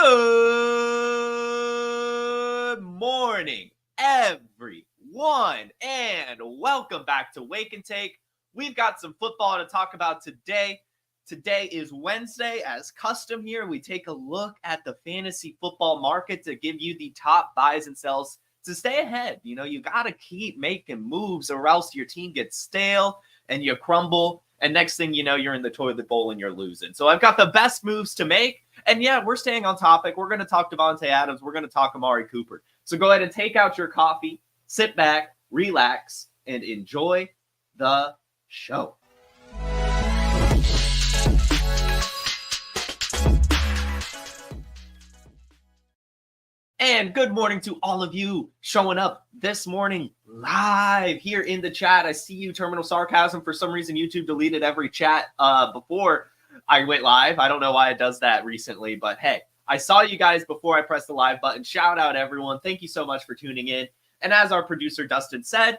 Good morning, everyone, and welcome back to Wake and Take. We've got some football to talk about today. Today is Wednesday. As custom here, we take a look at the fantasy football market to give you the top buys and sells to stay ahead. You know, you got to keep making moves or else your team gets stale and you crumble. And next thing you know, you're in the toilet bowl and you're losing. So I've got the best moves to make. And yeah, we're staying on topic. We're going to talk Davante Adams. We're going to talk Amari Cooper. So go ahead and take out your coffee, sit back, relax, and enjoy the show. And good morning to all of you showing up this morning live here in the chat. I see you, Terminal Sarcasm. For some reason, YouTube deleted every chat before I went live. I don't know why it does that recently, but hey, I saw you guys before I pressed the live button. Shout out everyone. Thank you so much for tuning in. And as our producer Dustin said,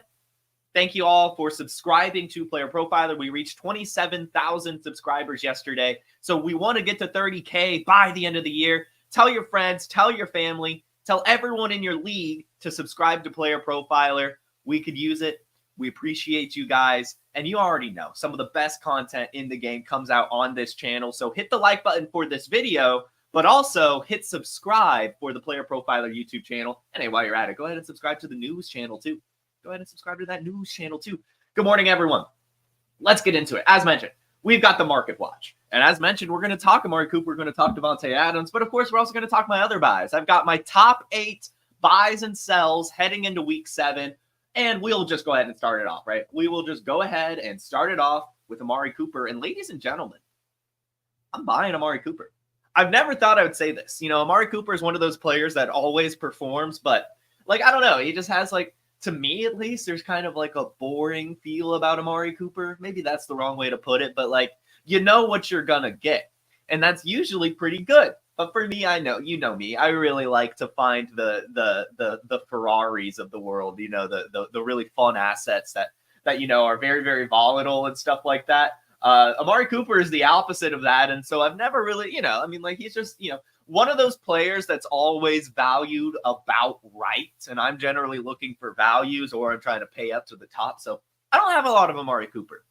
thank you all for subscribing to Player Profiler. We reached 27,000 subscribers yesterday. So we want to get to 30K by the end of the year. Tell your friends, tell your family. Tell everyone in your league to subscribe to Player Profiler. We could use it. We appreciate you guys. And you already know some of the best content in the game comes out on this channel. So hit the like button for this video, but also hit subscribe for the Player Profiler YouTube channel. And hey, while you're at it, go ahead and subscribe to the news channel too. Go ahead and subscribe to that news channel too. Good morning, everyone. Let's get into it. As mentioned, we've got the market watch. And as mentioned, we're going to talk Amari Cooper. We're going to talk Davante Adams. But, of course, we're also going to talk my other buys. I've got my top 8 buys and sells heading into Week 7. And we'll just go ahead and start it off, right? We will just go ahead and start it off with Amari Cooper. And, ladies and gentlemen, I'm buying Amari Cooper. I've never thought I would say this. You know, Amari Cooper is one of those players that always performs. But, like, I don't know. He just has, like, to me at least, there's kind of like a boring feel about Amari Cooper. Maybe that's the wrong way to put it. But, like, you know what you're going to get. And that's usually pretty good. But for me, I know, you know me, I really like to find the Ferraris of the world, you know, the really fun assets that, you know, are very, very volatile and stuff like that. Amari Cooper is the opposite of that. And so I've never really, you know, I mean, like, he's just, you know, one of those players that's always valued about right. And I'm generally looking for values or I'm trying to pay up to the top. So I don't have a lot of Amari Cooper.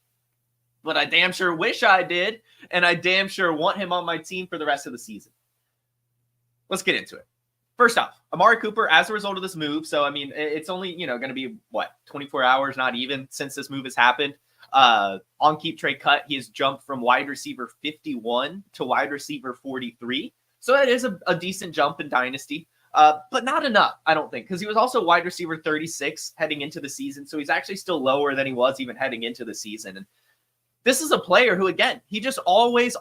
But I damn sure wish I did, and I damn sure want him on my team for the rest of the season. Let's get into it. First off, Amari Cooper, as a result of this move, so, I mean, it's only, you know, going to be, 24 hours, not even, since this move has happened. On keep trade cut, he has jumped from wide receiver 51 to wide receiver 43. So it is a decent jump in Dynasty, but not enough, I don't think, because he was also wide receiver 36 heading into the season. So he's actually still lower than he was even heading into the season. And this is a player who, again, he just always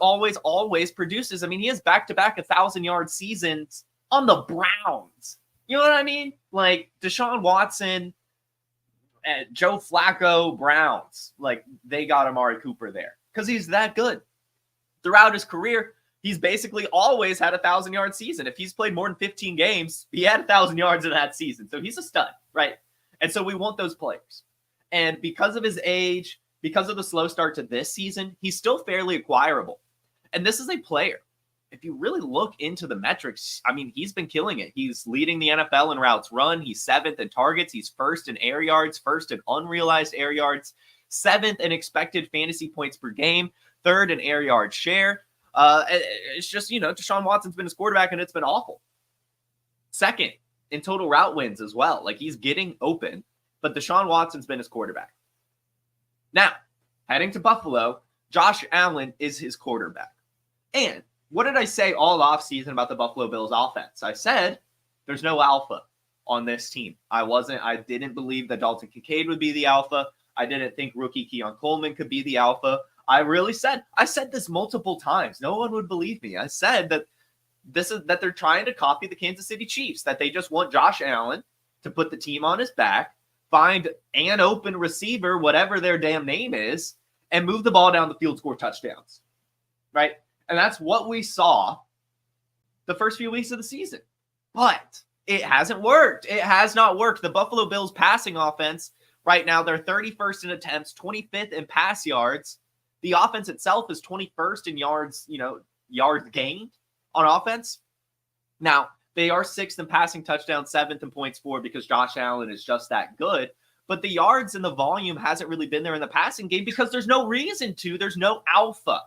produces. I mean, he has back-to-back 1,000-yard seasons on the Browns. You know what I mean? Like, Deshaun Watson, Joe Flacco, Browns. Like, they got Amari Cooper there because he's that good. Throughout his career, he's basically always had a 1,000-yard season. If he's played more than 15 games, he had 1,000 yards in that season. So he's a stud, right? And so we want those players. And because of his age, because of the slow start to this season, he's still fairly acquirable. And this is a player. If you really look into the metrics, I mean, he's been killing it. He's leading the NFL in routes run. He's 7th in targets. He's 1st in air yards, 1st in unrealized air yards, 7th in expected fantasy points per game, 3rd in air yard share. It's just, you know, Deshaun Watson's been his quarterback and it's been awful. 2nd in total route wins as well. Like, he's getting open, but Deshaun Watson's been his quarterback. Now, heading to Buffalo, Josh Allen is his quarterback. And what did I say all offseason about the Buffalo Bills offense? I said there's no alpha on this team. I didn't believe that Dalton Kincaid would be the alpha. I didn't think rookie Keon Coleman could be the alpha. I said this multiple times. No one would believe me. I said that they're trying to copy the Kansas City Chiefs, that they just want Josh Allen to put the team on his back, find an open receiver, whatever their damn name is, and move the ball down the field, score touchdowns, right? And that's what we saw the first few weeks of the season. But it hasn't worked. It has not worked. The Buffalo Bills passing offense right now, they're 31st in attempts, 25th in pass yards. The offense itself is 21st in yards, yards gained on offense. Now, they are 6th in passing touchdowns, 7th in points scored because Josh Allen is just that good. But the yards and the volume hasn't really been there in the passing game because there's no reason to. There's no alpha.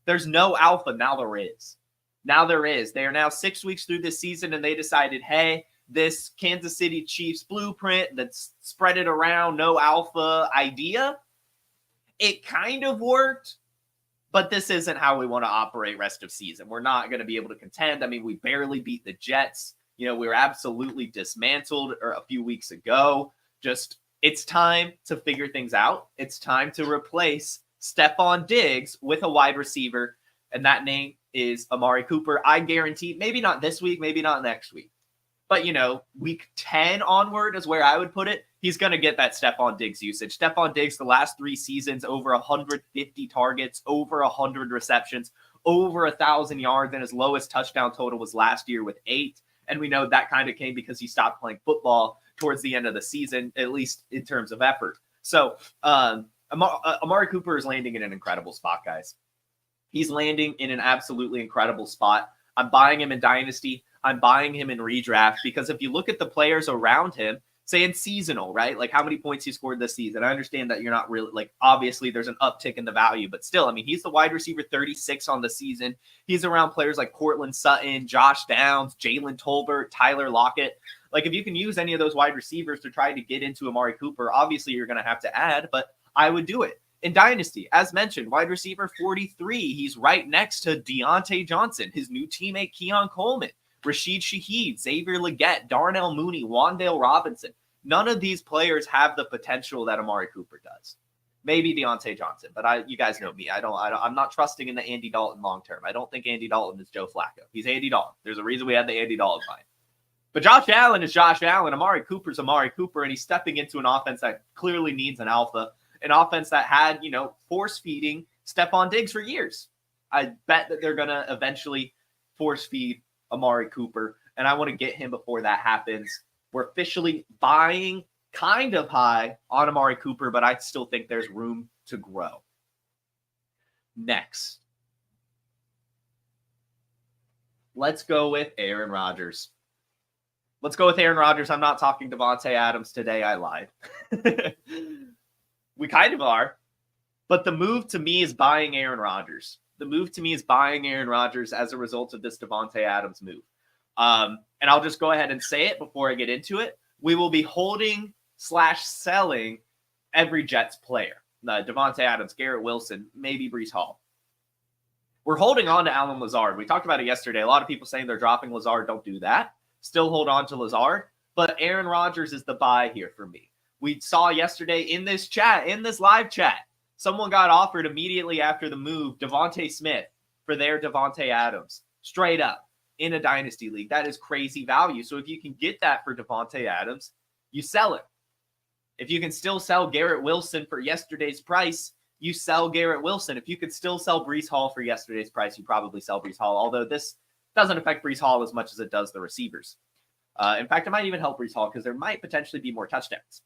There's no alpha. Now there is. Now there is. They are now 6 weeks through this season, and they decided, hey, this Kansas City Chiefs blueprint that's spread it around, no alpha idea, it kind of worked, but this isn't how we want to operate rest of season. We're not going to be able to contend. I mean, we barely beat the Jets. You know, we were absolutely dismantled a few weeks ago. Just, it's time to figure things out. It's time to replace Stephon Diggs with a wide receiver, and that name is Amari Cooper. I guarantee, maybe not this week, maybe not next week, but, you know, week 10 onward is where I would put it. He's going to get that Stephon Diggs usage. Stephon Diggs, the last 3 seasons, over 150 targets, over 100 receptions, over 1,000 yards, and his lowest touchdown total was last year with 8. And we know that kind of came because he stopped playing football towards the end of the season, at least in terms of effort. So Amari Cooper is landing in an incredible spot, guys. He's landing in an absolutely incredible spot. I'm buying him in Dynasty. I'm buying him in Redraft because if you look at the players around him, say in seasonal, right? Like how many points he scored this season. I understand that you're not really, like, obviously there's an uptick in the value, but still, I mean, he's the wide receiver 36 on the season. He's around players like Cortland Sutton, Josh Downs, Jalen Tolbert, Tyler Lockett. Like if you can use any of those wide receivers to try to get into Amari Cooper, obviously you're going to have to add, but I would do it. In Dynasty, as mentioned, wide receiver 43, he's right next to Deontay Johnson, his new teammate Keon Coleman, Rashid Shaheed, Xavier Legette, Darnell Mooney, Wan'Dale Robinson. None of these players have the potential that Amari Cooper does. Maybe Deontay Johnson, but you guys know me. I'm not trusting in the Andy Dalton long term. I don't think Andy Dalton is Joe Flacco. He's Andy Dalton. There's a reason we had the Andy Dalton line. But Josh Allen is Josh Allen. Amari Cooper's Amari Cooper, and he's stepping into an offense that clearly needs an alpha, an offense that had, you know, force feeding Stephon Diggs for years. I bet that they're going to eventually force feed Amari Cooper, and I want to get him before that happens. We're officially buying kind of high on Amari Cooper, but I still think there's room to grow. Next, let's go with Aaron Rodgers. Let's go with Aaron Rodgers. I'm not talking Davante Adams today. I lied. We kind of are, but the move to me is buying Aaron Rodgers. The move to me is buying Aaron Rodgers as a result of this Davante Adams move. And I'll just go ahead and say it before I get into it. We will be holding/selling every Jets player. Davante Adams, Garrett Wilson, maybe Breece Hall. We're holding on to Allen Lazard. We talked about it yesterday. A lot of people saying they're dropping Lazard. Don't do that. Still hold on to Lazard. But Aaron Rodgers is the buy here for me. We saw yesterday in this chat, in this live chat, someone got offered immediately after the move Devontae Smith for their Davante Adams. Straight up. In a dynasty league. That is crazy value. So if you can get that for Davante Adams, you sell it. If you can still sell Garrett Wilson for yesterday's price, you sell Garrett Wilson. If you could still sell Breece Hall for yesterday's price, you probably sell Breece Hall, although this doesn't affect Breece Hall as much as it does the receivers. In fact, it might even help Breece Hall because there might potentially be more touchdowns.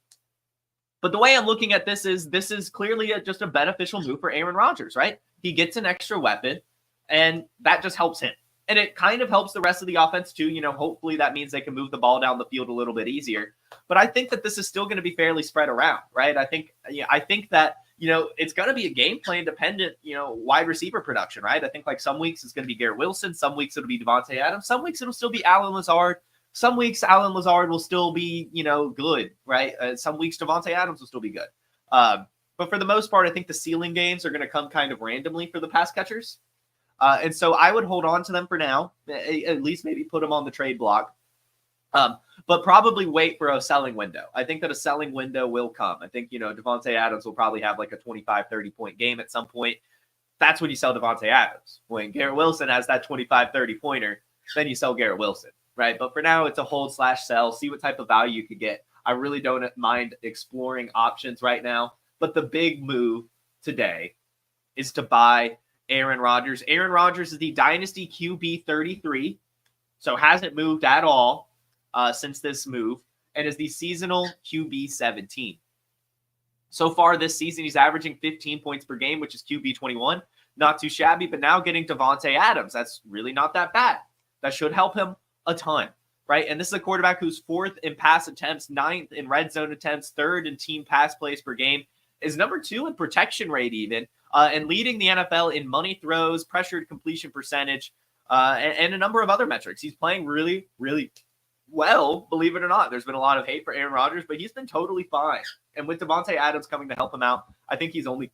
But the way I'm looking at this is clearly just a beneficial move for Aaron Rodgers, right? He gets an extra weapon, and that just helps him. And it kind of helps the rest of the offense too. You know, hopefully that means they can move the ball down the field a little bit easier. But I think that this is still going to be fairly spread around, right? I think that, you know, it's going to be a game plan dependent, you know, wide receiver production, right? I think like some weeks it's going to be Garrett Wilson. Some weeks it'll be Davante Adams. Some weeks it'll still be Allen Lazard. Some weeks Allen Lazard will still be, you know, good, right? Some weeks Davante Adams will still be good. But for the most part, I think the ceiling games are going to come kind of randomly for the pass catchers. And so I would hold on to them for now, at least maybe put them on the trade block, but probably wait for a selling window. I think that a selling window will come. I think, you know, Davante Adams will probably have like a 25, 30-point game at some point. That's when you sell Davante Adams. When Garrett Wilson has that 25, 30-pointer, then you sell Garrett Wilson, right? But for now, it's a hold/sell, see what type of value you could get. I really don't mind exploring options right now, but the big move today is to buy Aaron Rodgers. Aaron Rodgers is the Dynasty QB 33, so hasn't moved at all since this move, and is the seasonal QB 17. So far this season, he's averaging 15 points per game, which is QB 21. Not too shabby, but now getting Davante Adams. That's really not that bad. That should help him a ton, right? And this is a quarterback who's 4th in pass attempts, 9th in red zone attempts, 3rd in team pass plays per game, is number 2 in protection rate even, and leading the NFL in money throws, pressured completion percentage, and a number of other metrics. He's playing really, really well, believe it or not. There's been a lot of hate for Aaron Rodgers, but he's been totally fine. And with Davante Adams coming to help him out, I think he's only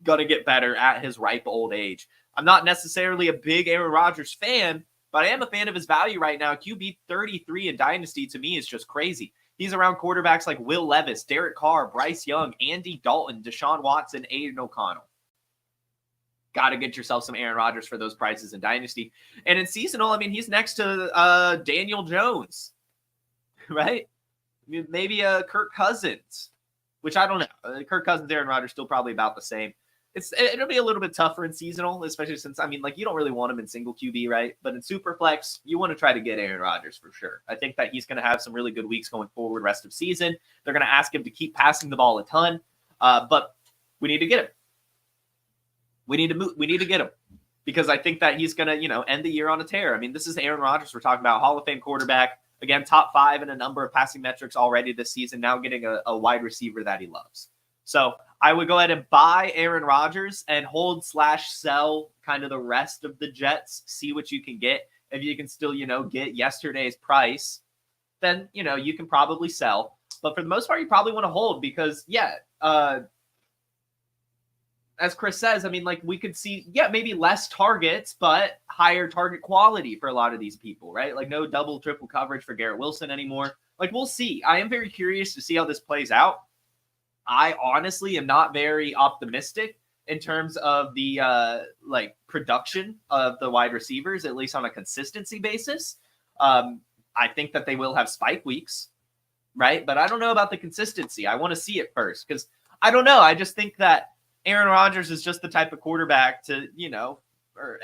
going to get better at his ripe old age. I'm not necessarily a big Aaron Rodgers fan, but I am a fan of his value right now. QB 33 in Dynasty to me is just crazy. He's around quarterbacks like Will Levis, Derek Carr, Bryce Young, Andy Dalton, Deshaun Watson, Aiden O'Connell. Got to get yourself some Aaron Rodgers for those prices in Dynasty. And in seasonal, I mean, he's next to Daniel Jones, right? Maybe Kirk Cousins, which I don't know. Kirk Cousins, Aaron Rodgers, still probably about the same. It'll be a little bit tougher in seasonal, especially since, I mean, like, you don't really want him in single QB, right? But in Superflex, you want to try to get Aaron Rodgers for sure. I think that he's going to have some really good weeks going forward rest of season. They're going to ask him to keep passing the ball a ton, but we need to get him. We need to get him because I think that he's going to, end the year on a tear. I mean, this is Aaron Rodgers we're talking about, Hall of Fame quarterback. Again, top 5 in a number of passing metrics already this season, now getting a wide receiver that he loves. So I would go ahead and buy Aaron Rodgers and hold/sell kind of the rest of the Jets, see what you can get. If you can still, get yesterday's price, then, you can probably sell. But for the most part, you probably want to hold because, as Chris says, I mean, like, we could see, maybe less targets, but higher target quality for a lot of these people, right? Like, no double, triple coverage for Garrett Wilson anymore. Like, we'll see. I am very curious to see how this plays out. I honestly am not very optimistic in terms of the production of the wide receivers, at least on a consistency basis. I think that they will have spike weeks, right? But I don't know about the consistency. I want to see it first because I don't know. I just think that Aaron Rodgers is just the type of quarterback to,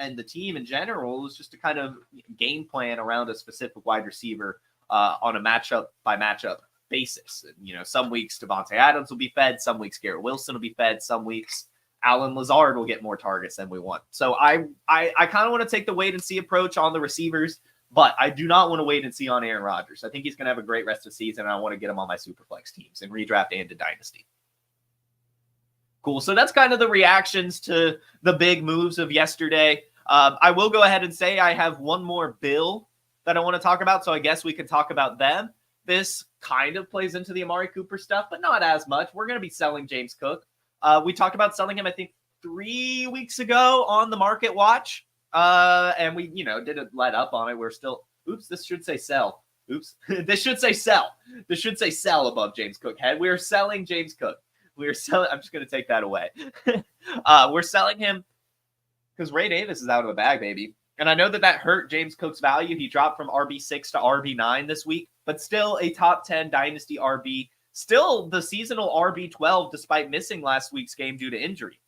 and the team in general is just to kind of game plan around a specific wide receiver on a matchup by matchup basis. Some weeks Davante Adams will be fed, some weeks Garrett Wilson will be fed, some weeks Allen Lazard will get more targets than we want. So I kind of want to take the wait and see approach on the receivers, but I do not want to wait and see on Aaron Rodgers. I think he's going to have a great rest of the season, and I want to get him on my Superflex teams in Redraft and in Dynasty. Cool. So that's kind of the reactions to the big moves of yesterday. I will go ahead and say I have one more bill that I want to talk about, so I guess we can talk about them. This kind of plays into the Amari Cooper stuff, but not as much. We're going to be selling James Cook. We talked about selling him, I think, 3 weeks ago on the Market Watch, and we, didn't let up on it. We're still, this should say sell. This should say sell. This should say sell above James Cook head. We're selling James Cook. We're selling. I'm just going to take that away. We're selling him because Ray Davis is out of the bag, baby. And I know that hurt James Cook's value. He dropped from RB6 to RB9 this week, but still a top 10 Dynasty RB. Still the seasonal RB12 despite missing last week's game due to injury.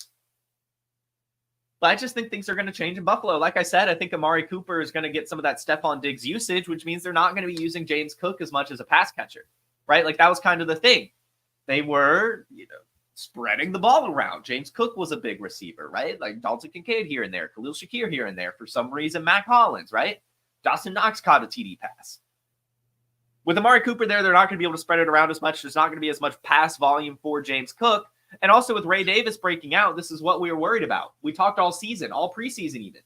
But I just think things are going to change in Buffalo. Like I said, I think Amari Cooper is going to get some of that Stephon Diggs usage, which means they're not going to be using James Cook as much as a pass catcher, right? Like that was kind of the thing. They were, spreading the ball around. James Cook was a big receiver, right? Like Dalton Kincaid here and there, Khalil Shakir here and there. For some reason, Mac Hollins, right? Dawson Knox caught a TD pass. With Amari Cooper there, they're not going to be able to spread it around as much. There's not going to be as much pass volume for James Cook. And also with Ray Davis breaking out, this is what we were worried about. We talked all season, all preseason even.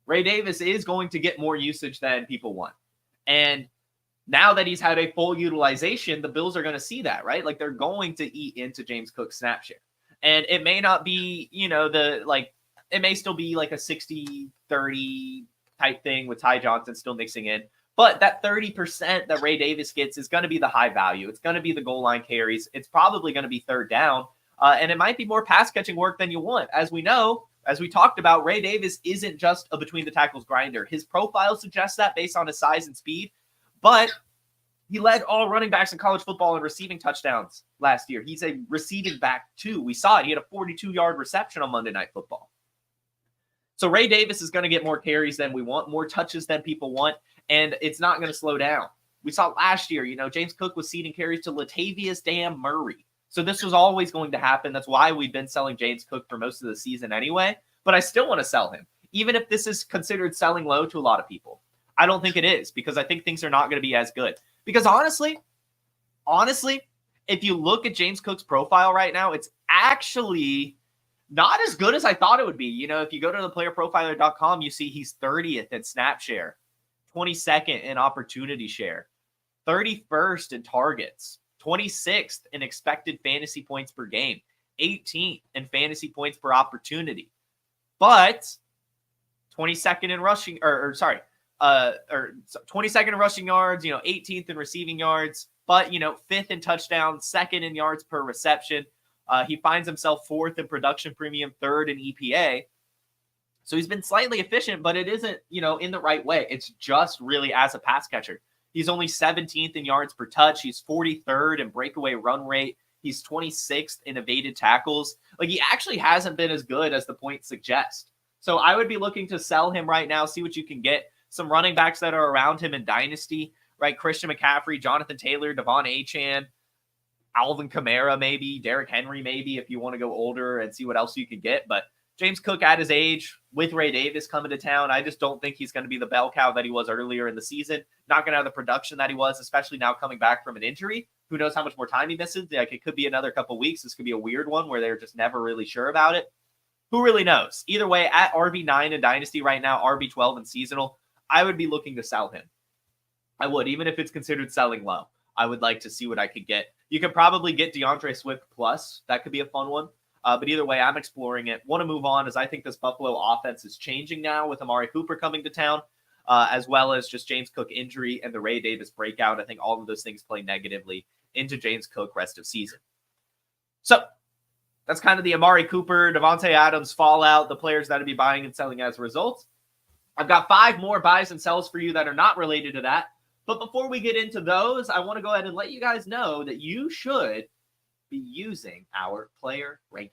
Ray Davis is going to get more usage than people want. And now that he's had a full utilization, the Bills are going to see that, right? Like they're going to eat into James Cook's snap share. And it may not be, it may still be like a 60-30 type thing with Ty Johnson still mixing in. But that 30% that Ray Davis gets is going to be the high value. It's going to be the goal line carries. It's probably going to be third down. And it might be more pass catching work than you want. As we know, as we talked about, Ray Davis isn't just a between the tackles grinder. His profile suggests that based on his size and speed. But he led all running backs in college football in receiving touchdowns last year. He's a receiving back too. We saw it. He had a 42-yard reception on Monday Night Football. So Ray Davis is going to get more carries than we want, more touches than people want, and it's not going to slow down. We saw last year, James Cook was ceding carries to Latavius Damn Murray. So this was always going to happen. That's why we've been selling James Cook for most of the season anyway. But I still want to sell him, even if this is considered selling low to a lot of people. I don't think it is, because I think things are not going to be as good. Because honestly, if you look at James Cook's profile right now, it's actually not as good as I thought it would be. You know, if you go to the PlayerProfiler.com, you see he's 30th in snap share, 22nd in opportunity share, 31st in targets, 26th in expected fantasy points per game, 18th in fantasy points per opportunity, but 22nd in rushing, or 22nd in rushing yards, 18th in receiving yards, but, 5th in touchdowns, 2nd in yards per reception. He finds himself 4th in production premium, 3rd in EPA. So he's been slightly efficient, but it isn't, in the right way. It's just really as a pass catcher. He's only 17th in yards per touch. He's 43rd in breakaway run rate. He's 26th in evaded tackles. Like, he actually hasn't been as good as the points suggest. So I would be looking to sell him right now, see what you can get. Some running backs that are around him in Dynasty, right? Christian McCaffrey, Jonathan Taylor, Devon Achane, Alvin Kamara maybe, Derrick Henry maybe, if you want to go older and see what else you can get. But James Cook at his age, with Ray Davis coming to town, I just don't think he's going to be the bell cow that he was earlier in the season. Not going to have the production that he was, especially now coming back from an injury. Who knows how much more time he misses? Like, it could be another couple weeks. This could be a weird one where they're just never really sure about it. Who really knows? Either way, at RB9 in Dynasty right now, RB12 in seasonal, I would be looking to sell him. I would, even if it's considered selling low. I would like to see what I could get. You could probably get DeAndre Swift plus. That could be a fun one. But either way, I'm exploring it. Want to move on, as I think this Buffalo offense is changing now with Amari Cooper coming to town, as well as just James Cook injury and the Ray Davis breakout. I think all of those things play negatively into James Cook rest of season. So that's kind of the Amari Cooper, Davante Adams fallout, the players that would be buying and selling as a result. I've got 5 more buys and sells for you that are not related to that. But before we get into those, I want to go ahead and let you guys know that you should be using our player rankings.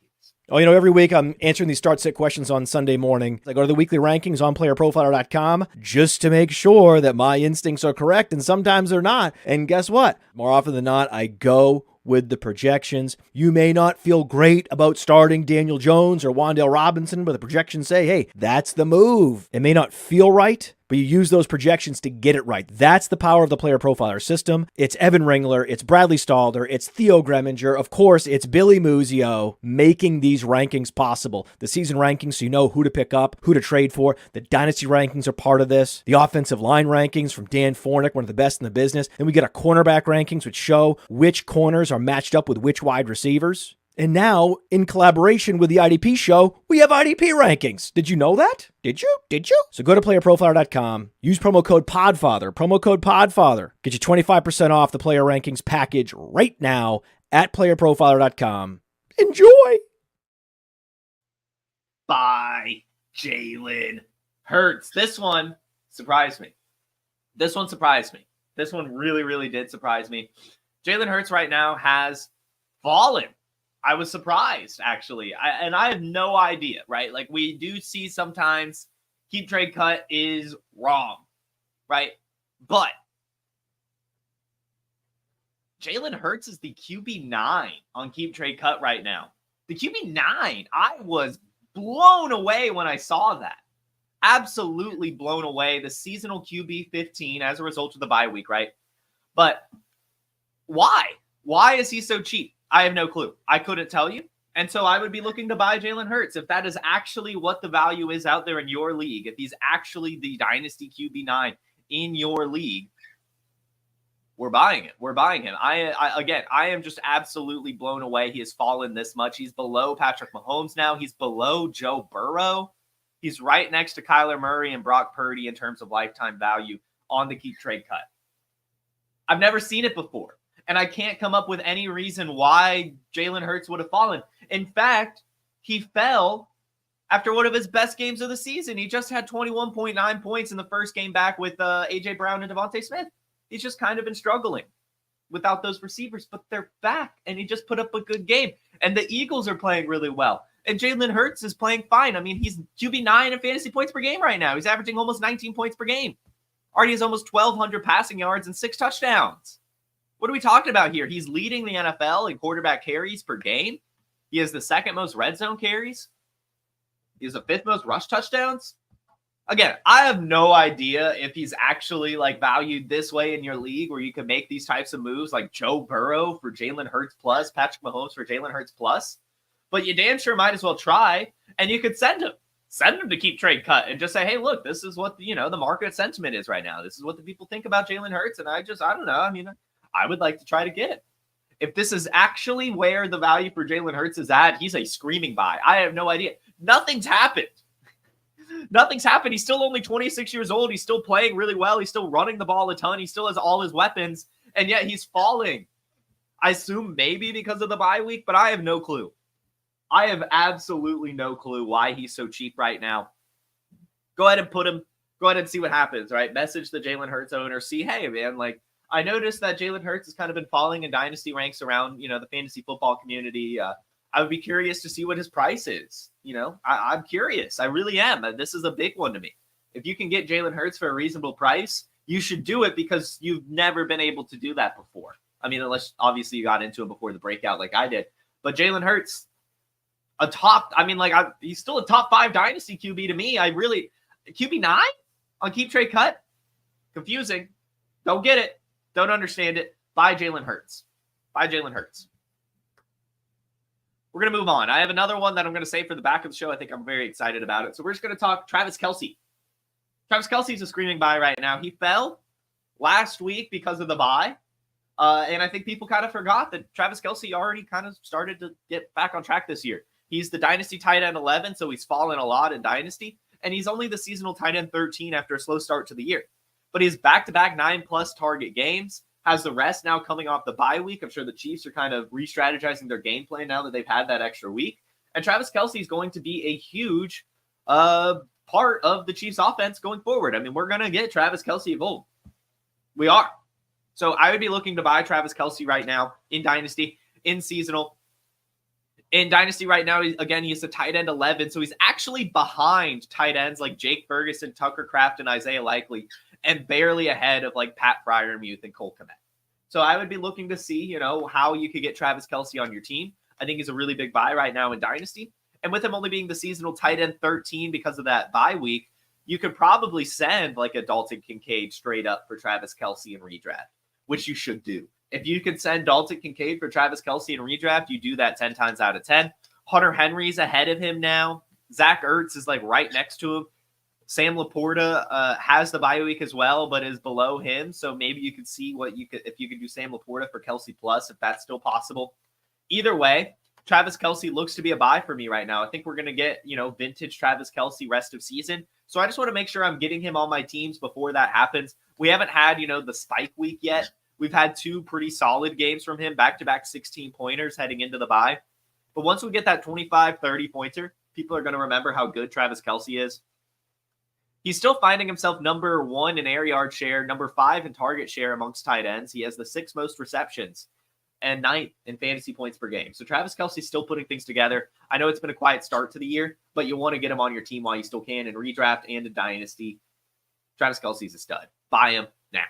Oh, every week I'm answering these start-sit questions on Sunday morning. I go to the weekly rankings on PlayerProfiler.com just to make sure that my instincts are correct, and sometimes they're not. And guess what? More often than not, I go with the projections. You may not feel great about starting Daniel Jones or Wan'Dale Robinson, but the projections say, hey, that's the move. It may not feel right, but you use those projections to get it right. That's the power of the Player Profiler system. It's Evan Ringler, it's Bradley Stalder, it's Theo Greminger, of course, it's Billy Muzio making these rankings possible. The season rankings, so you know who to pick up, who to trade for. The dynasty rankings are part of this. The offensive line rankings from Dan Fornick, one of the best in the business. Then we get our cornerback rankings, which show which corners are matched up with which wide receivers. And now, in collaboration with the IDP show, we have IDP rankings. Did you know that? Did you? So go to playerprofiler.com, use promo code PODFATHER. Get you 25% off the player rankings package right now at playerprofiler.com. Enjoy! Bye, Jaylen Herz. This one surprised me. This one really, really did surprise me. Jaylen Herz right now has fallen. I was surprised, actually. I have no idea, right? Like, we do see sometimes keep trade cut is wrong, right? But Jaylen Herz is the QB9 on keep trade cut right now. The QB9, I was blown away when I saw that. Absolutely blown away. The seasonal QB 15 as a result of the bye week, right? But why? Why is he so cheap? I have no clue. I couldn't tell you. And so I would be looking to buy Jaylen Herz. If that is actually what the value is out there in your league, if he's actually the dynasty QB9 in your league, we're buying it. We're buying him. I am just absolutely blown away. He has fallen this much. He's below Patrick Mahomes now. He's below Joe Burrow. He's right next to Kyler Murray and Brock Purdy in terms of lifetime value on the keep trade cut. I've never seen it before. And I can't come up with any reason why Jaylen Herz would have fallen. In fact, he fell after one of his best games of the season. He just had 21.9 points in the first game back with A.J. Brown and Davante Smith. He's just kind of been struggling without those receivers, but they're back, and he just put up a good game. And the Eagles are playing really well. And Jaylen Herz is playing fine. I mean, he's QB9 in fantasy points per game right now. He's averaging almost 19 points per game. Already has almost 1,200 passing yards and 6 touchdowns. What are we talking about here? He's leading the NFL in quarterback carries per game. He has the second most red zone carries. He has the 5th most rush touchdowns. Again, I have no idea if he's actually like valued this way in your league where you can make these types of moves like Joe Burrow for Jaylen Herz plus, Patrick Mahomes for Jaylen Herz plus. But you damn sure might as well try, and you could send him. Send him to keep trade cut and just say, hey, look, this is what, the market sentiment is right now. This is what the people think about Jaylen Herz. And I don't know. I mean, I would like to try to get it. If this is actually where the value for Jaylen Herz is at, he's a screaming buy. I have no idea. Nothing's happened. Nothing's happened. He's still only 26 years old. He's still playing really well. He's still running the ball a ton. He still has all his weapons, and yet he's falling. I assume maybe because of the bye week, but I have no clue. I have absolutely no clue why he's so cheap right now. Go ahead and put him. Go ahead and see what happens, right? Message the Jaylen Herz owner. See, hey, man, like, I noticed that Jaylen Herz has kind of been falling in dynasty ranks around, the fantasy football community. I would be curious to see what his price is. I'm curious. I really am. This is a big one to me. If you can get Jaylen Herz for a reasonable price, you should do it because you've never been able to do that before. I mean, unless obviously you got into it before the breakout like I did. But Jaylen Herz, he's still a top 5 dynasty QB to me. QB 9 on keep trade cut? Confusing. Don't get it. Don't understand it. Buy Jaylen Herz. Buy Jaylen Herz. We're going to move on. I have another one that I'm going to say for the back of the show. I think I'm very excited about it. So we're just going to talk Travis Kelce. Travis Kelce is a screaming buy right now. He fell last week because of the bye. And I think people kind of forgot that Travis Kelce already kind of started to get back on track this year. He's the Dynasty tight end 11, so he's fallen a lot in Dynasty. And he's only the seasonal tight end 13 after a slow start to the year. But he's back-to-back 9+ target games, has the rest now coming off the bye week. I'm sure the Chiefs are kind of re-strategizing their game plan now that they've had that extra week. And Travis Kelce is going to be a huge part of the Chiefs offense going forward. I mean, we're going to get Travis Kelce involved. We are. So I would be looking to buy Travis Kelce right now in Dynasty, in seasonal. In Dynasty right now, again, he's a tight end 11, so he's actually behind tight ends like Jake Ferguson, Tucker Kraft, and Isaiah Likely, and barely ahead of like Pat Freiermuth and Cole Kmet. So I would be looking to see, how you could get Travis Kelce on your team. I think he's a really big buy right now in Dynasty. And with him only being the seasonal tight end 13 because of that bye week, you could probably send like a Dalton Kincaid straight up for Travis Kelce in redraft, which you should do. If you can send Dalton Kincaid for Travis Kelce in redraft, you do that 10 times out of 10. Hunter Henry's ahead of him now. Zach Ertz is like right next to him. Sam Laporta has the bye week as well, but is below him. So maybe you could see if you could do Sam Laporta for Kelce plus, if that's still possible. Either way, Travis Kelce looks to be a buy for me right now. I think we're going to get, vintage Travis Kelce rest of season. So I just want to make sure I'm getting him on my teams before that happens. We haven't had, the spike week yet. We've had 2 pretty solid games from him, back-to-back 16-pointers heading into the bye. But once we get that 25, 30-pointer, people are going to remember how good Travis Kelce is. He's still finding himself number 1 in air yard share, number 5 in target share amongst tight ends. He has the 6th most receptions and 9th in fantasy points per game. So Travis Kelce's still putting things together. I know it's been a quiet start to the year, but you want to get him on your team while you still can in redraft and in dynasty. Travis Kelce's a stud. Buy him now.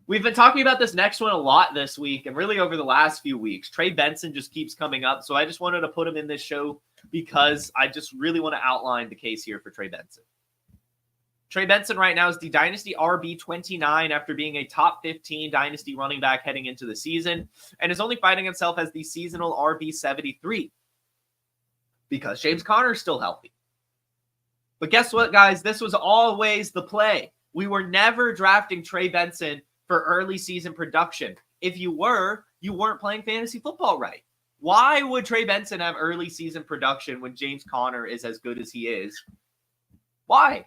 We've been talking about this next one a lot this week and really over the last few weeks. Trey Benson just keeps coming up, so I just wanted to put him in this show because I just really want to outline the case here for Trey Benson. Trey Benson right now is the Dynasty RB 29 after being a top 15 Dynasty running back heading into the season and is only finding himself as the seasonal RB 73 because James Conner is still healthy. But guess what, guys? This was always the play. We were never drafting Trey Benson for early season production. If you were, you weren't playing fantasy football right. Why would Trey Benson have early season production when James Conner is as good as he is? Why?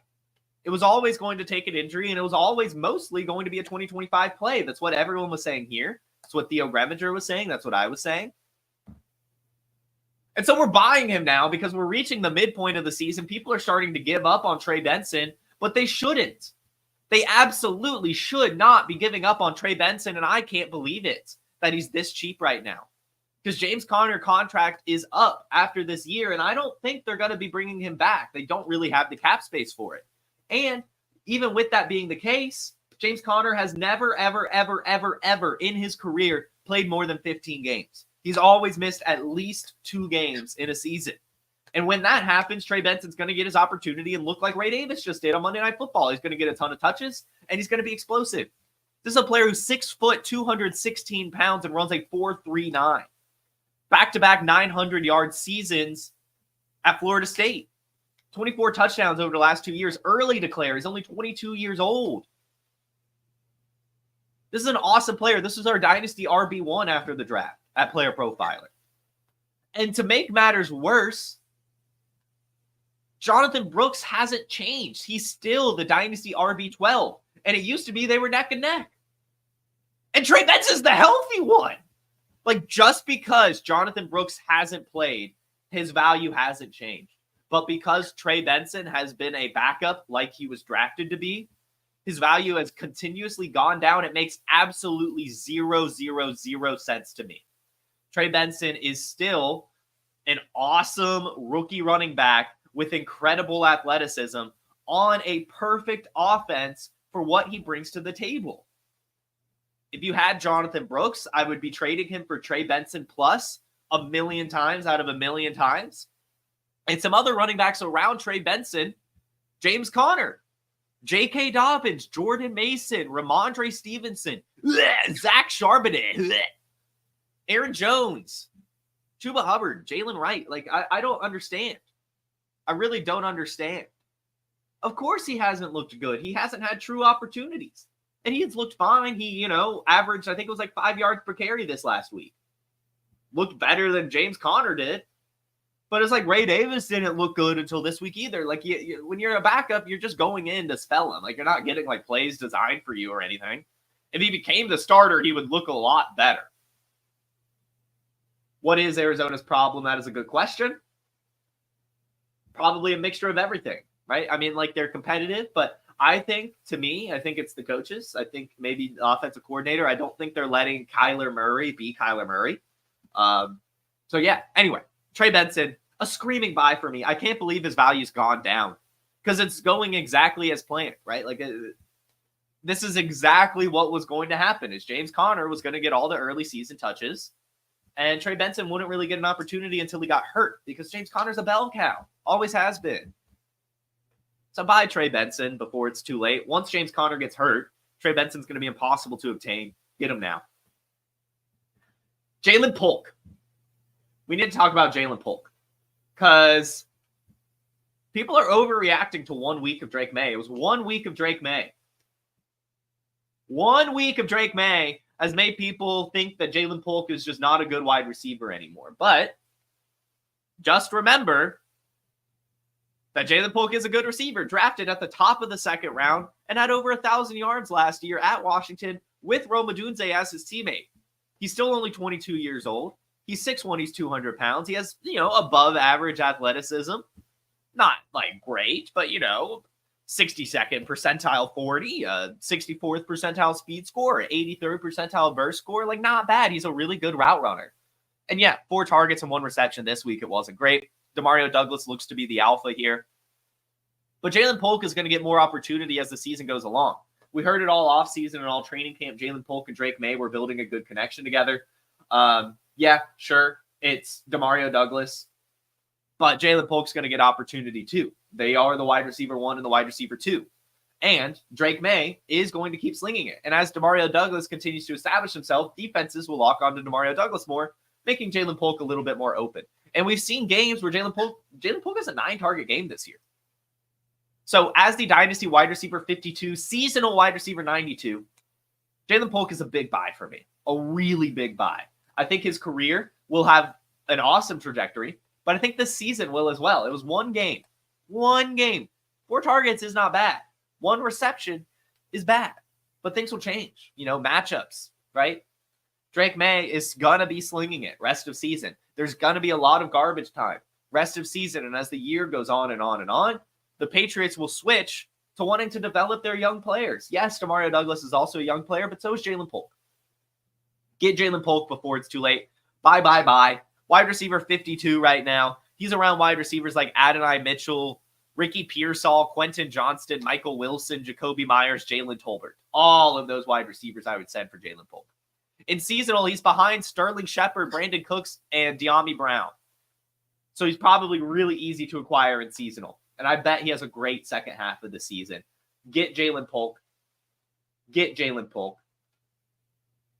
It was always going to take an injury, and it was always mostly going to be a 2025 play. That's what everyone was saying here. That's what Theo Reminger was saying. That's what I was saying. And so we're buying him now because we're reaching the midpoint of the season. People are starting to give up on Trey Benson, but they shouldn't. They absolutely should not be giving up on Trey Benson, and I can't believe it that he's this cheap right now. Because James Conner contract is up after this year, and I don't think they're going to be bringing him back. They don't really have the cap space for it. And even with that being the case, James Conner has never, ever, ever, ever, ever in his career played more than 15 games. He's always missed at least 2 games in a season. And when that happens, Trey Benson's going to get his opportunity and look like Ray Davis just did on Monday Night Football. He's going to get a ton of touches, and he's going to be explosive. This is a player who's 6 foot, 216 pounds, and runs a 4.39. Back-to-back 900-yard seasons at Florida State. 24 touchdowns over the last 2 years. Early declare. He's only 22 years old. This is an awesome player. This is our Dynasty RB1 after the draft at Player Profiler. And to make matters worse, Jonathan Brooks hasn't changed. He's still the Dynasty RB12. And it used to be they were neck and neck. And Trey Benson's the healthy one. Like, just because Jonathan Brooks hasn't played, his value hasn't changed. But because Trey Benson has been a backup like he was drafted to be, his value has continuously gone down. It makes absolutely zero sense to me. Trey Benson is still an awesome rookie running back with incredible athleticism on a perfect offense for what he brings to the table. If you had Jonathan Brooks, I would be trading him for Trey Benson plus 1,000,000 times out of 1,000,000 times. And some other running backs around Trey Benson, James Conner, J.K. Dobbins, Jordan Mason, Ramondre Stevenson, Zach Charbonnet, Aaron Jones, Chuba Hubbard, Jalen Wright. Like, I don't understand. I really don't understand. Of course he hasn't looked good. He hasn't had true opportunities. And he has looked fine. He, averaged, I think it was like 5 yards per carry this last week. Looked better than James Conner did. But it's like Ray Davis didn't look good until this week either. Like, when you're a backup, you're just going in to spell him. Like, you're not getting, like, plays designed for you or anything. If he became the starter, he would look a lot better. What is Arizona's problem? That is a good question. Probably a mixture of everything, right? I mean, like, they're competitive, but I think it's the coaches. I think maybe the offensive coordinator. I don't think they're letting Kyler Murray be Kyler Murray. So, yeah, anyway, Trey Benson, a screaming buy for me. I can't believe his value's gone down because it's going exactly as planned, right? Like, this is exactly what was going to happen is James Conner was going to get all the early season touches, and Trey Benson wouldn't really get an opportunity until he got hurt because James Conner's a bell cow. Always has been. So buy Trey Benson before it's too late. Once James Conner gets hurt, Trey Benson's going to be impossible to obtain. Get him now. Jaylen Polk. We need to talk about Jaylen Polk because people are overreacting to 1 week of Drake May. It was 1 week of Drake May. 1 week of Drake May has made people think that Jaylen Polk is just not a good wide receiver anymore. But just remember that Jaylen Polk is a good receiver, drafted at the top of the second round and had over 1,000 yards last year at Washington with Rome Odunze as his teammate. He's still only 22 years old. He's 6'1", he's 200 pounds. He has, above average athleticism. Not like great, but 62nd percentile 40, 64th percentile speed score, 83rd percentile burst score. Like, not bad. He's a really good route runner. And yeah, 4 targets and 1 reception this week. It wasn't great. Demario Douglas looks to be the alpha here. But Jaylen Polk is going to get more opportunity as the season goes along. We heard it all offseason and all training camp. Jaylen Polk and Drake May were building a good connection together. Yeah, sure, it's Demario Douglas. But Jaylen Polk's going to get opportunity too. They are the wide receiver 1 and the wide receiver 2. And Drake May is going to keep slinging it. And as Demario Douglas continues to establish himself, defenses will lock onto Demario Douglas more, making Jaylen Polk a little bit more open. And we've seen games where Jaylen Polk has a 9-target game this year. So as the Dynasty wide receiver 52, seasonal wide receiver 92, Jaylen Polk is a big buy for me. A really big buy. I think his career will have an awesome trajectory, but I think this season will as well. It was 1 game. 1 game. 4 targets is not bad. 1 reception is bad. But things will change. Matchups, right? Drake May is going to be slinging it rest of season. There's going to be a lot of garbage time rest of season. And as the year goes on and on and on, the Patriots will switch to wanting to develop their young players. Yes, Demario Douglas is also a young player, but so is Jaylen Polk. Get Jaylen Polk before it's too late. Bye. Wide receiver 52 right now. He's around wide receivers like Adonai Mitchell, Ricky Pearsall, Quentin Johnston, Michael Wilson, Jacoby Myers, Jalen Tolbert. All of those wide receivers I would send for Jaylen Polk. In seasonal, he's behind Sterling Shepard, Brandon Cooks, and De'Ami Brown. So he's probably really easy to acquire in seasonal. And I bet he has a great second half of the season. Get Jalen Polk. Get Jalen Polk.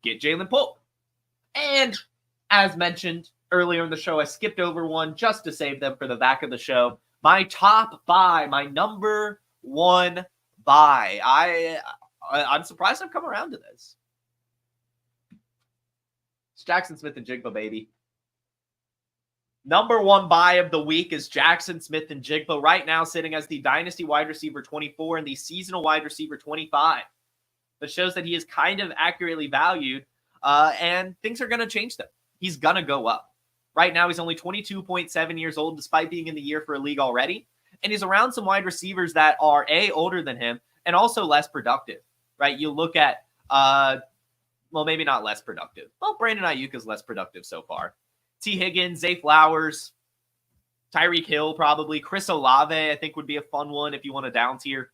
Get Jalen Polk. And as mentioned earlier in the show, I skipped over one just to save them for the back of the show. My top buy, my number one buy. I'm surprised I've come around to this. It's Jackson Smith-Njigba, baby. Number one buy of the week is Jackson Smith-Njigba, right now sitting as the Dynasty wide receiver 24 and the seasonal wide receiver 25. That shows that he is kind of accurately valued, and things are going to change them. He's going to go up. Right now, he's only 22.7 years old, despite being in the year for a league already, and he's around some wide receivers that are, A, older than him, and also less productive, right? You look at, well, maybe not less productive. Well, Brandon Ayuk is less productive so far. T. Higgins, Zay Flowers, Tyreek Hill probably. Chris Olave, I think, would be a fun one if you want a down tier.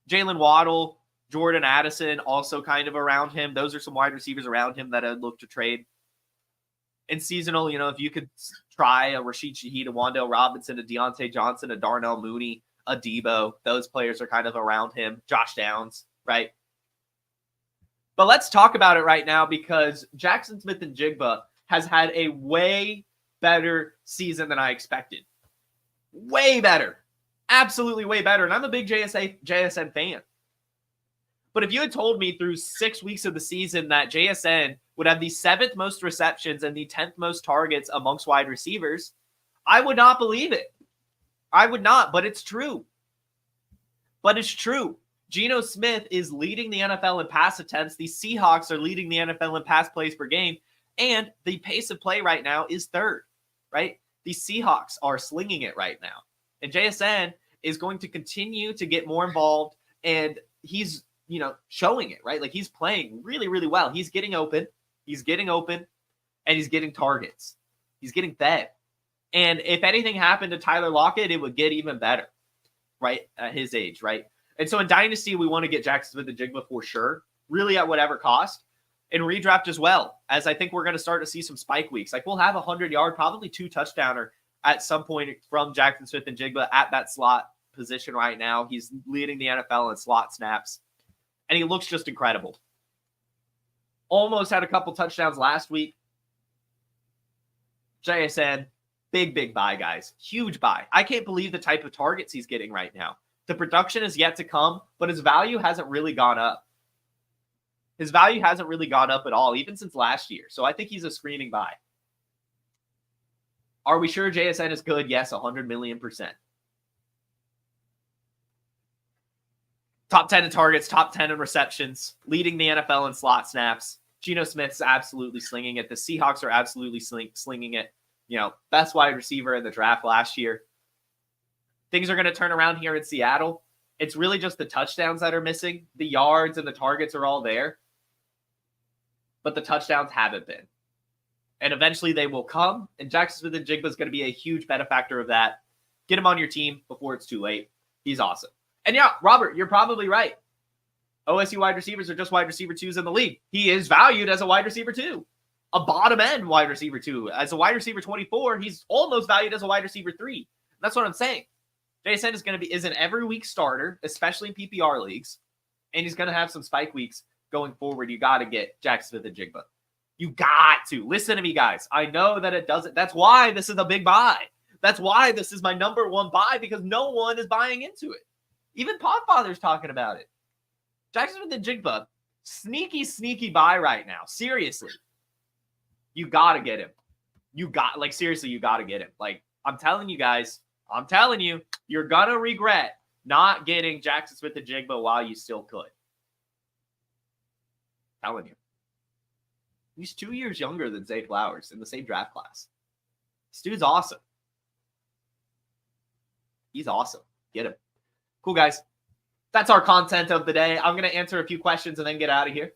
Jalen Waddle, Jordan Addison, also kind of around him. Those are some wide receivers around him that I'd look to trade. In seasonal, you know, if you could try a Rashid Shaheed, a Wan'Dale Robinson, a Deontay Johnson, a Darnell Mooney, a Debo, those players are kind of around him. Josh Downs, right? But let's talk about it right now because Jackson Smith-Njigba has had a way better season than I expected. Way better. Absolutely way better. And I'm a big JSN fan. But if you had told me through 6 weeks of the season that JSN would have the 7th most receptions and the 10th most targets amongst wide receivers, I would not believe it. I would not, but it's true. But it's true. Geno Smith is leading the NFL in pass attempts. The Seahawks are leading the NFL in pass plays per game. And the pace of play right now is 3rd, right? The Seahawks are slinging it right now. And JSN is going to continue to get more involved. And he's, you know, showing it, right? Like he's playing really, really well. He's getting open. He's getting open. And he's getting targets. He's getting fed. And if anything happened to Tyler Lockett, it would get even better, right? At his age, right? And so in Dynasty, we want to get Jackson Smith-Njigba for sure, really at whatever cost. In redraft as well, as I think we're going to start to see some spike weeks. Like we'll have a 100-yard, probably 2 touchdowner at some point from Jackson Smith-Njigba at that slot position right now. He's leading the NFL in slot snaps, and he looks just incredible. Almost had a couple touchdowns last week. JSN, big buy, guys. Huge buy. I can't believe the type of targets he's getting right now. The production is yet to come, but his value hasn't really gone up. His value hasn't really gone up at all, even since last year. So I think he's a screaming buy. Are we sure JSN is good? Yes, 100 million%. Top 10 in targets, top 10 in receptions, leading the NFL in slot snaps. Geno Smith's absolutely slinging it. The Seahawks are absolutely slinging it. You know, best wide receiver in the draft last year. Things are going to turn around here in Seattle. It's really just the touchdowns that are missing. The yards and the targets are all there. But the touchdowns haven't been. And eventually they will come. And Jackson Smith-Njigba is going to be a huge benefactor of that. Get him on your team before it's too late. He's awesome. And yeah, Robert, you're probably right. OSU wide receivers are just wide receiver 2s in the league. He is valued as a wide receiver 2. A bottom end wide receiver 2. As a wide receiver 24, he's almost valued as a wide receiver 3. That's what I'm saying. JSN is an every week starter, especially in PPR leagues. And he's going to have some spike weeks going forward. You got to get Jackson Smith-Njigba. You got to. Listen to me, guys. I know that it doesn't. That's why this is a big buy. That's why this is my number one buy, because no one is buying into it. Even Podfather's talking about it. Jackson Smith-Njigba, sneaky buy right now. Seriously. You got to get him. Seriously, you got to get him. Like, I'm telling you guys, you're going to regret not getting Jackson Smith-Njigba while you still could. Telling you. He's 2 years younger than Zay Flowers in the same draft class. This dude's awesome. He's awesome. Get him. Cool, guys. That's our content of the day. I'm going to answer a few questions and then get out of here.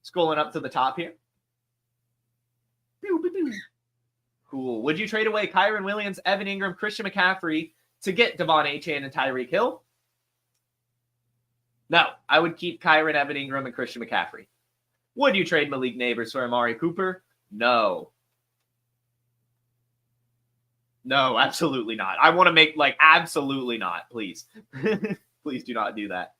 Scrolling up to the top here. Cool. Would you trade away Kyren Williams, Evan Ingram, Christian McCaffrey to get Davante Achane and Tyreek Hill? No, I would keep Kyren, Evan Ingram, and Christian McCaffrey. Would you trade Malik Neighbors for Amari Cooper? No. No, absolutely not. I want to make absolutely not, please. Please do not do that.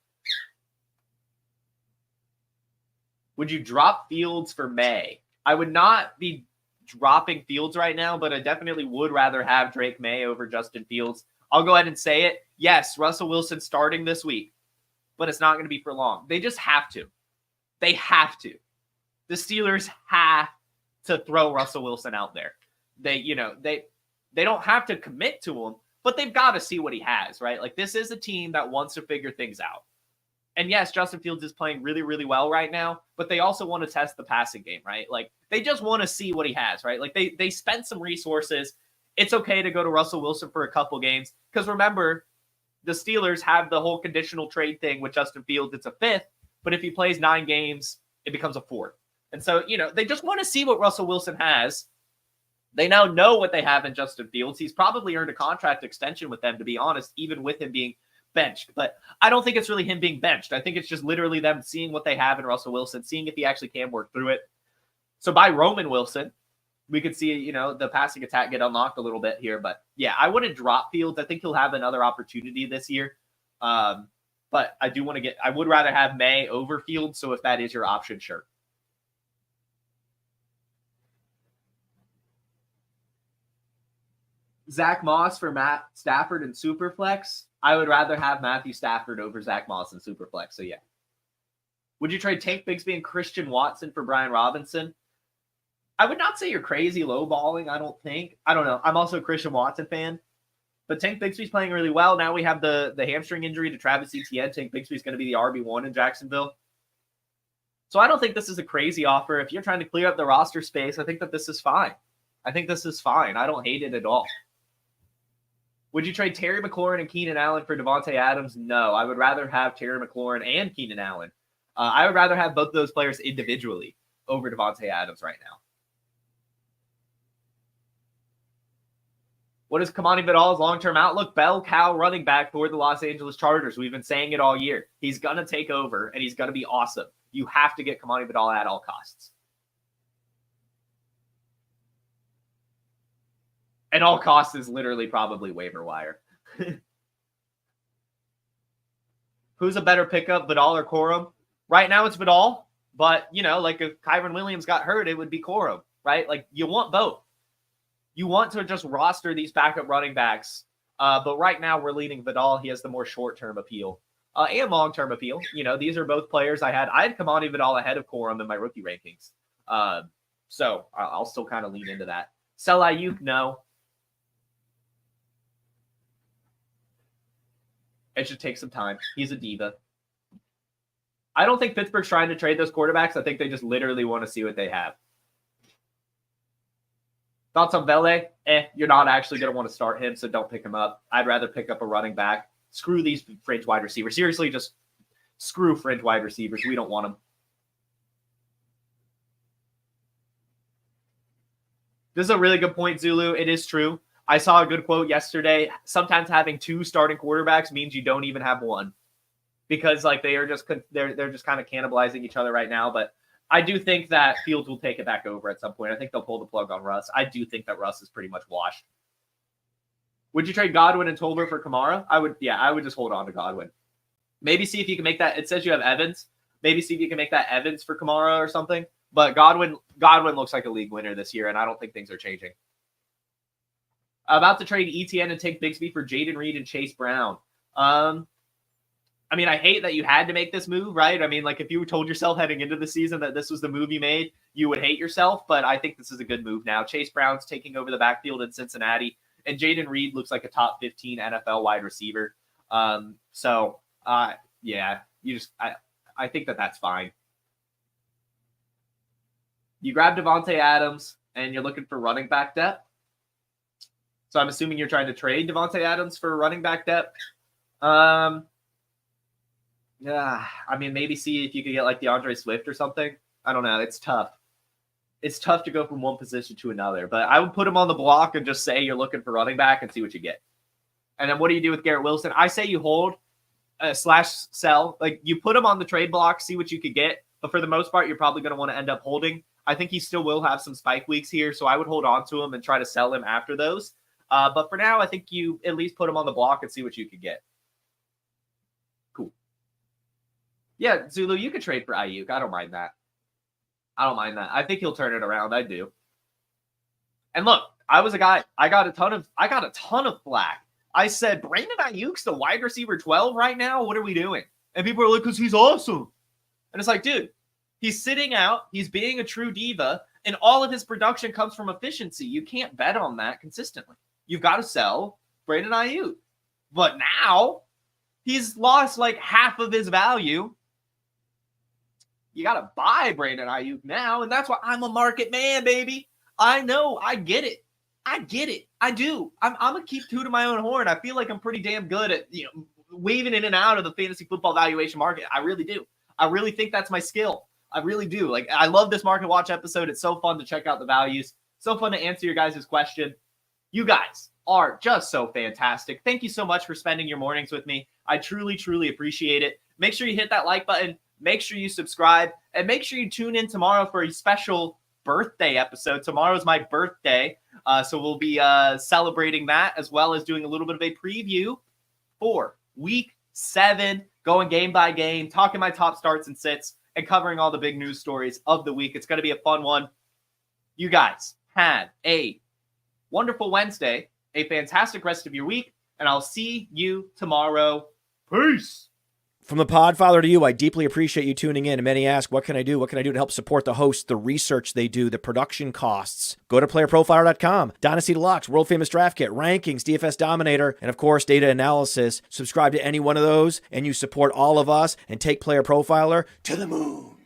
Would you drop Fields for May? I would not be dropping Fields right now, but I definitely would rather have Drake May over Justin Fields. I'll go ahead and say it. Yes, Russell Wilson starting this week, but it's not going to be for long. They just have to. They have to. The Steelers have to throw Russell Wilson out there. They don't have to commit to him, but they've got to see what he has, right? Like, this is a team that wants to figure things out. And yes, Justin Fields is playing really, really well right now, but they also want to test the passing game, right? Like, they just want to see what he has, right? Like, they spent some resources. It's okay to go to Russell Wilson for a couple games, because remember, the Steelers have the whole conditional trade thing with Justin Fields. It's a 5th, but if he plays 9 games, it becomes a 4th. And so, they just want to see what Russell Wilson has. They now know what they have in Justin Fields. He's probably earned a contract extension with them, to be honest, even with him being benched. But I don't think it's really him being benched. I think it's just literally them seeing what they have in Russell Wilson, seeing if he actually can work through it. So by Roman Wilson, we could see, the passing attack get unlocked a little bit here. But yeah, I wouldn't drop Fields. I think he'll have another opportunity this year. But I would rather have May over Fields. So if that is your option, sure. Zach Moss for Matt Stafford in Superflex. I would rather have Matthew Stafford over Zach Moss in Superflex. So yeah. Would you trade Tank Bigsby and Christian Watson for Brian Robinson? I would not say you're crazy lowballing, I don't think. I don't know. I'm also a Christian Watson fan. But Tank Bigsby's playing really well. Now we have the hamstring injury to Travis Etienne. Tank Bigsby's going to be the RB1 in Jacksonville. So I don't think this is a crazy offer. If you're trying to clear up the roster space, I think that this is fine. I don't hate it at all. Would you trade Terry McLaurin and Keenan Allen for Davante Adams? No, I would rather have Terry McLaurin and Keenan Allen. I would rather have both of those players individually over Davante Adams right now. What is Kamani Vidal's long-term outlook? Bell cow running back for the Los Angeles Chargers. We've been saying it all year. He's going to take over, and he's going to be awesome. You have to get Kamani Vidal at all costs. And all costs is literally probably waiver wire. Who's a better pickup, Vidal or Corum? Right now it's Vidal, but, if Kyron Williams got hurt, it would be Corum, right? Like, you want both. You want to just roster these backup running backs, but right now we're leading Vidal. He has the more short-term appeal and long-term appeal. These are both players I had Kamani Vidal ahead of Corum in my rookie rankings. So I'll still kind of lean into that. Sell Ayuk, no. It should take some time. He's a diva. I don't think Pittsburgh's trying to trade those quarterbacks. I think they just literally want to see what they have. Thoughts on Vele? You're not actually going to want to start him, so don't pick him up. I'd rather pick up a running back. Screw these fringe wide receivers. Seriously, just screw fringe wide receivers. We don't want them. This is a really good point, Zulu. It is true. I saw a good quote yesterday. Sometimes having 2 starting quarterbacks means you don't even have one, because they're just kind of cannibalizing each other right now. But I do think that Fields will take it back over at some point. I think they'll pull the plug on Russ. I do think that Russ is pretty much washed. Would you trade Godwin and Tolbert for Kamara? I would just hold on to Godwin. Maybe see if you can make that. It says you have Evans. Maybe see if you can make that Evans for Kamara or something. But Godwin looks like a league winner this year, and I don't think things are changing. About to trade ETN and take Bigsby for Jaden Reed and Chase Brown. I hate that you had to make this move, right? If you told yourself heading into the season that this was the move you made, you would hate yourself. But I think this is a good move now. Chase Brown's taking over the backfield in Cincinnati, and Jaden Reed looks like a top 15 NFL wide receiver. I think that's fine. You grab Davante Adams, and you're looking for running back depth. So I'm assuming you're trying to trade Davante Adams for running back depth. Maybe see if you could get DeAndre Swift or something. I don't know. It's tough. It's tough to go from one position to another. But I would put him on the block and just say you're looking for running back and see what you get. And then what do you do with Garrett Wilson? I say you hold / sell. You put him on the trade block, see what you could get. But for the most part, you're probably going to want to end up holding. I think he still will have some spike weeks here, so I would hold on to him and try to sell him after those. But for now, I think you at least put him on the block and see what you could get. Cool. Yeah, Zulu, you could trade for Ayuk. I don't mind that. I think he'll turn it around. I do. And look, I was a guy, I got a ton of flack. I said, Brandon Ayuk's the wide receiver 12 right now? What are we doing? And people are like, because he's awesome. And it's like, dude, he's sitting out. He's being a true diva. And all of his production comes from efficiency. You can't bet on that consistently. You've got to sell Brandon Ayuk. But now he's lost like half of his value. You got to buy Brandon Ayuk now. And that's why I'm a market man, baby. I know. I get it. I do. I'm going to keep tooting my own horn. I feel like I'm pretty damn good at, waving in and out of the fantasy football valuation market. I really do. I really think that's my skill. I really do. Like, I love this Market Watch episode. It's so fun to check out the values. So fun to answer your guys' question. You guys are just so fantastic. Thank you so much for spending your mornings with me. I truly, truly appreciate it. Make sure you hit that like button. Make sure you subscribe. And make sure you tune in tomorrow for a special birthday episode. Tomorrow's my birthday. So we'll be celebrating that, as well as doing a little bit of a preview for Week 7, going game by game, talking my top starts and sits, and covering all the big news stories of the week. It's going to be a fun one. You guys had a wonderful Wednesday, a fantastic rest of your week, and I'll see you tomorrow. Peace. From the Podfather to you, I deeply appreciate you tuning in. And many ask, what can I do? What can I do to help support the hosts, the research they do, the production costs? Go to PlayerProfiler.com, Dynasty Deluxe, World Famous Draft Kit, Rankings, DFS Dominator, and of course, data analysis. Subscribe to any one of those, and you support all of us and take Player Profiler to the moon.